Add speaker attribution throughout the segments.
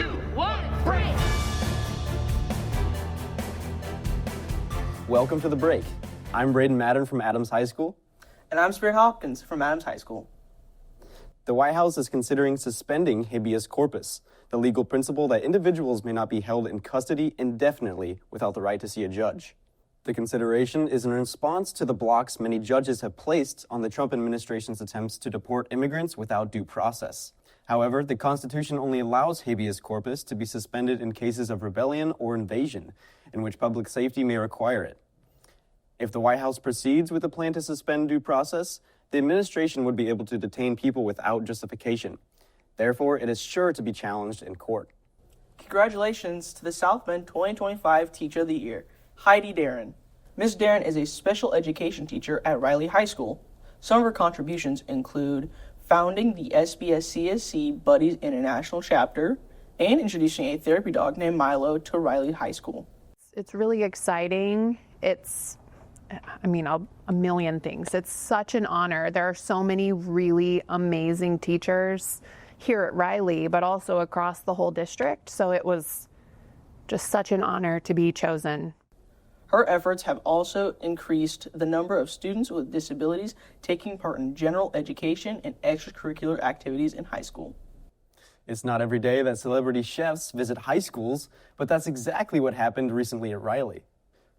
Speaker 1: 2, 1, break!
Speaker 2: Welcome to The Break. I'm Brayden Mattern from Adams High School.
Speaker 3: And I'm Hopkins from Adams High School.
Speaker 2: The White House is considering suspending habeas corpus, the legal principle that individuals may not be held in custody indefinitely without the right to see a judge. The consideration is in response to the blocks many judges have placed on the Trump administration's attempts to deport immigrants without due process. However, the Constitution only allows habeas corpus to be suspended in cases of rebellion or invasion, in which public safety may require it. If the White House proceeds with the plan to suspend due process, the administration would be able to detain people without justification. Therefore, it is sure to be challenged in court.
Speaker 3: Congratulations to the South Bend 2025 Teacher of the Year, Heidi Daren. Ms. Daren is a special education teacher at Riley High School. Some of her contributions include founding the SBS-CSC Buddies International Chapter and introducing a therapy dog named Milo to Riley High School.
Speaker 4: It's really exciting. A million things. It's such an honor. There are so many really amazing teachers here at Riley, but also across the whole district. So it was just such an honor to be chosen.
Speaker 3: Her efforts have also increased the number of students with disabilities taking part in general education and extracurricular activities in high school.
Speaker 2: It's not every day that celebrity chefs visit high schools, but that's exactly what happened recently at Riley.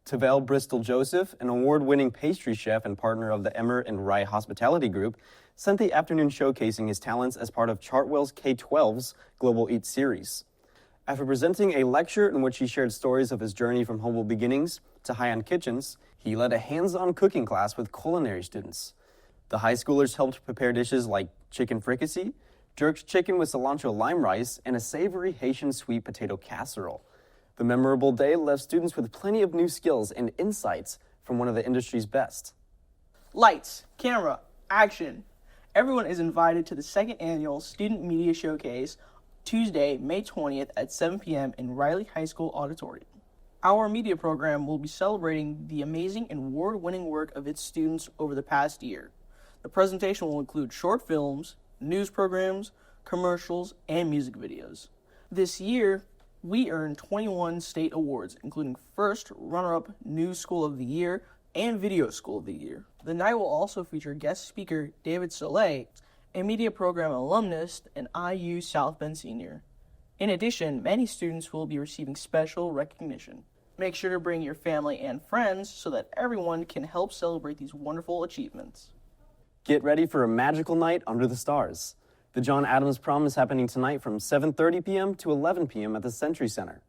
Speaker 2: Tavel Bristol-Joseph, an award-winning pastry chef and partner of the Emmer and Rye Hospitality Group, spent the afternoon showcasing his talents as part of Chartwell's K-12's Global Eat series. After presenting a lecture in which he shared stories of his journey from humble beginnings to high-end kitchens, he led a hands-on cooking class with culinary students. The high schoolers helped prepare dishes like chicken fricassee, jerked chicken with cilantro lime rice, and a savory Haitian sweet potato casserole. The memorable day left students with plenty of new skills and insights from one of the industry's best.
Speaker 3: Lights, camera, action. Everyone is invited to the second annual Student Media Showcase, Tuesday, May 20th at 7 p.m. in Riley High School Auditorium. Our media program will be celebrating the amazing and award-winning work of its students over the past year. The presentation will include short films, news programs, commercials, and music videos. This year, we earned 21 state awards, including first runner-up News School of the Year and Video School of the Year. The night will also feature guest speaker David Soleil, a media program alumnus and IU South Bend senior. In addition, many students will be receiving special recognition. Make sure to bring your family and friends so that everyone can help celebrate these wonderful achievements.
Speaker 2: Get ready for a magical night under the stars. The John Adams Prom is happening tonight from 7:30 p.m. to 11 p.m. at the Century Center.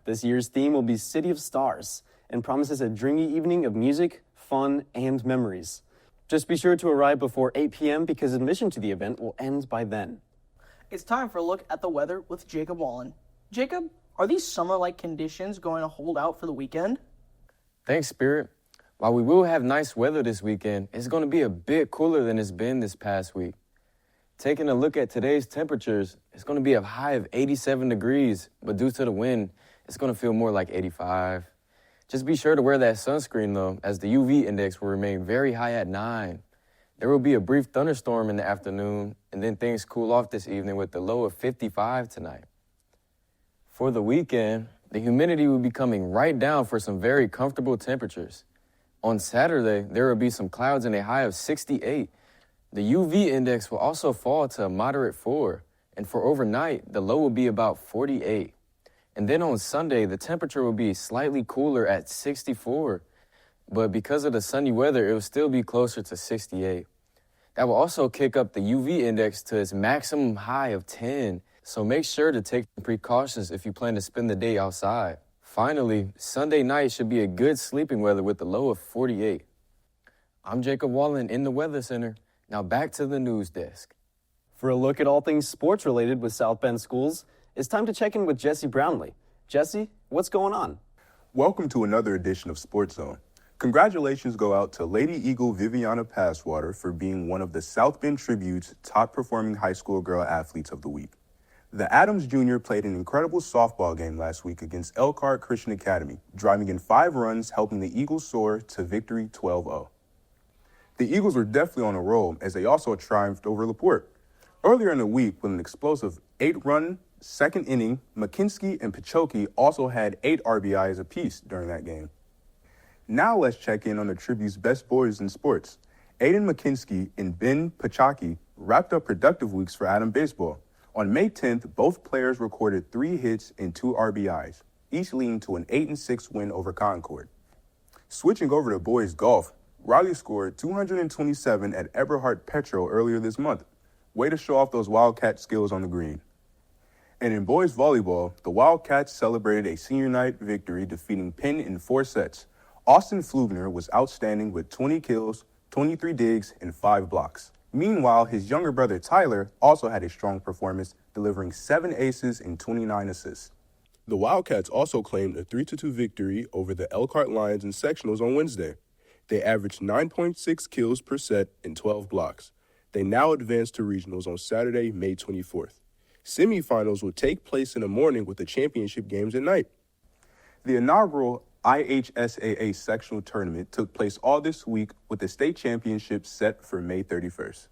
Speaker 2: This year's theme will be City of Stars and promises a dreamy evening of music, fun, and memories. Just be sure to arrive before 8 p.m. because admission to the event will end by then.
Speaker 3: It's time for a look at the weather with Jacob Wahlen. Jacob, are these summer-like conditions going to hold out for the weekend?
Speaker 5: Thanks, Spirit. While we will have nice weather this weekend, it's going to be a bit cooler than it's been this past week. Taking a look at today's temperatures, it's going to be a high of 87 degrees, but due to the wind, it's going to feel more like 85. Just be sure to wear that sunscreen, though, as the UV index will remain very high at 9. There will be a brief thunderstorm in the afternoon, and then things cool off this evening with the low of 55 tonight. For the weekend, the humidity will be coming right down for some very comfortable temperatures. On Saturday, there will be some clouds and a high of 68. The UV index will also fall to a moderate 4, and for overnight, the low will be about 48. And then on Sunday, the temperature will be slightly cooler at 64, but because of the sunny weather, it will still be closer to 68. That will also kick up the UV index to its maximum high of 10, so make sure to take precautions if you plan to spend the day outside. Finally, Sunday night should be a good sleeping weather with a low of 48. I'm Jacob Wahlen in the Weather Center. Now back to the news desk.
Speaker 2: For a look at all things sports-related with South Bend schools, it's time to check in with Jesse Brownlee. Jesse, what's going on?
Speaker 6: Welcome to another edition of Sports Zone. Congratulations go out to Lady Eagle Viviana Passwater for being one of the South Bend Tribune's top-performing high school girl athletes of the week. The Adams Jr. played an incredible softball game last week against Elkhart Christian Academy, driving in 5 runs, helping the Eagles soar to victory 12-0. The Eagles were definitely on a roll as they also triumphed over LaPorte. Earlier in the week, with an explosive 8-run second inning, McKinsky and Pachoki also had 8 RBIs apiece during that game. Now let's check in on the Tribute's best boys in sports. Aiden McKinsky and Ben Pachoki wrapped up productive weeks for Adam Baseball. On May 10th, both players recorded 3 hits and 2 RBIs, each leading to an 8-6 win over Concord. Switching over to boys golf, Riley scored 227 at Eberhard Petro earlier this month. Way to show off those Wildcat skills on the green. And in boys volleyball, the Wildcats celebrated a senior night victory, defeating Penn in 4 sets. Austin Flugner was outstanding with 20 kills, 23 digs, and 5 blocks. Meanwhile, his younger brother Tyler also had a strong performance, delivering 7 aces and 29 assists. The Wildcats also claimed a 3-2 victory over the Elkhart Lions in sectionals on Wednesday. They averaged 9.6 kills per set and 12 blocks. They now advance to regionals on Saturday, May 24th. Semifinals will take place in the morning with the championship games at night. The inaugural IHSAA sectional tournament took place all this week with the state championship set for May 31st.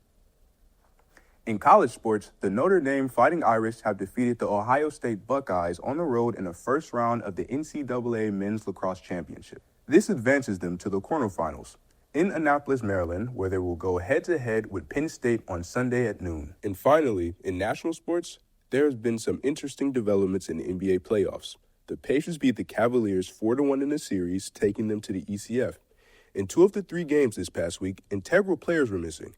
Speaker 6: In college sports, the Notre Dame Fighting Irish have defeated the Ohio State Buckeyes on the road in the first round of the NCAA Men's Lacrosse Championship. This advances them to the quarterfinals in Annapolis, Maryland, where they will go head-to-head with Penn State on Sunday at noon. And finally, in national sports, there has been some interesting developments in the NBA playoffs. The Pacers beat the Cavaliers 4-1 in the series, taking them to the ECF. In 2 of the 3 games this past week, integral players were missing.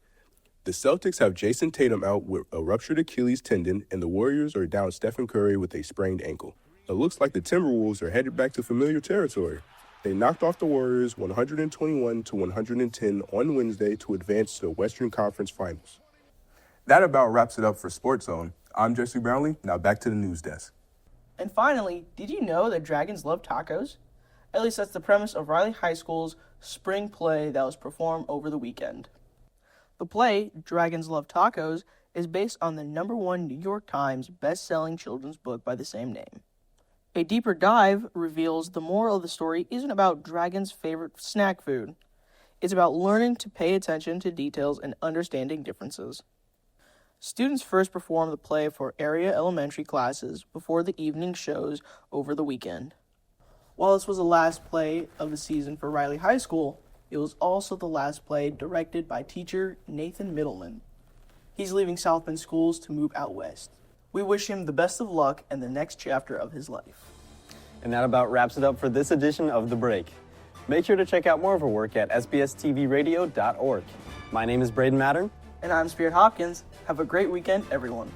Speaker 6: The Celtics have Jason Tatum out with a ruptured Achilles tendon, and the Warriors are down Stephen Curry with a sprained ankle. It looks like the Timberwolves are headed back to familiar territory. They knocked off the Warriors 121-110 on Wednesday to advance to the Western Conference Finals. That about wraps it up for Sports Zone. I'm Jesse Brownlee. Now back to the news desk.
Speaker 3: And finally, did you know that dragons love tacos? At least that's the premise of Riley High School's spring play that was performed over the weekend. The play, Dragons Love Tacos, is based on the #1 New York Times best-selling children's book by the same name. A deeper dive reveals the moral of the story isn't about dragons' favorite snack food. It's about learning to pay attention to details and understanding differences. Students first performed the play for area elementary classes before the evening shows over the weekend. While this was the last play of the season for Riley High School, it was also the last play directed by teacher Nathan Middleman. He's leaving South Bend Schools to move out west. We wish him the best of luck in the next chapter of his life.
Speaker 2: And that about wraps it up for this edition of The Break. Make sure to check out more of our work at sbstvradio.org. My name is Brayden Mattern.
Speaker 3: And I'm Spirit Hopkins. Have a great weekend, everyone.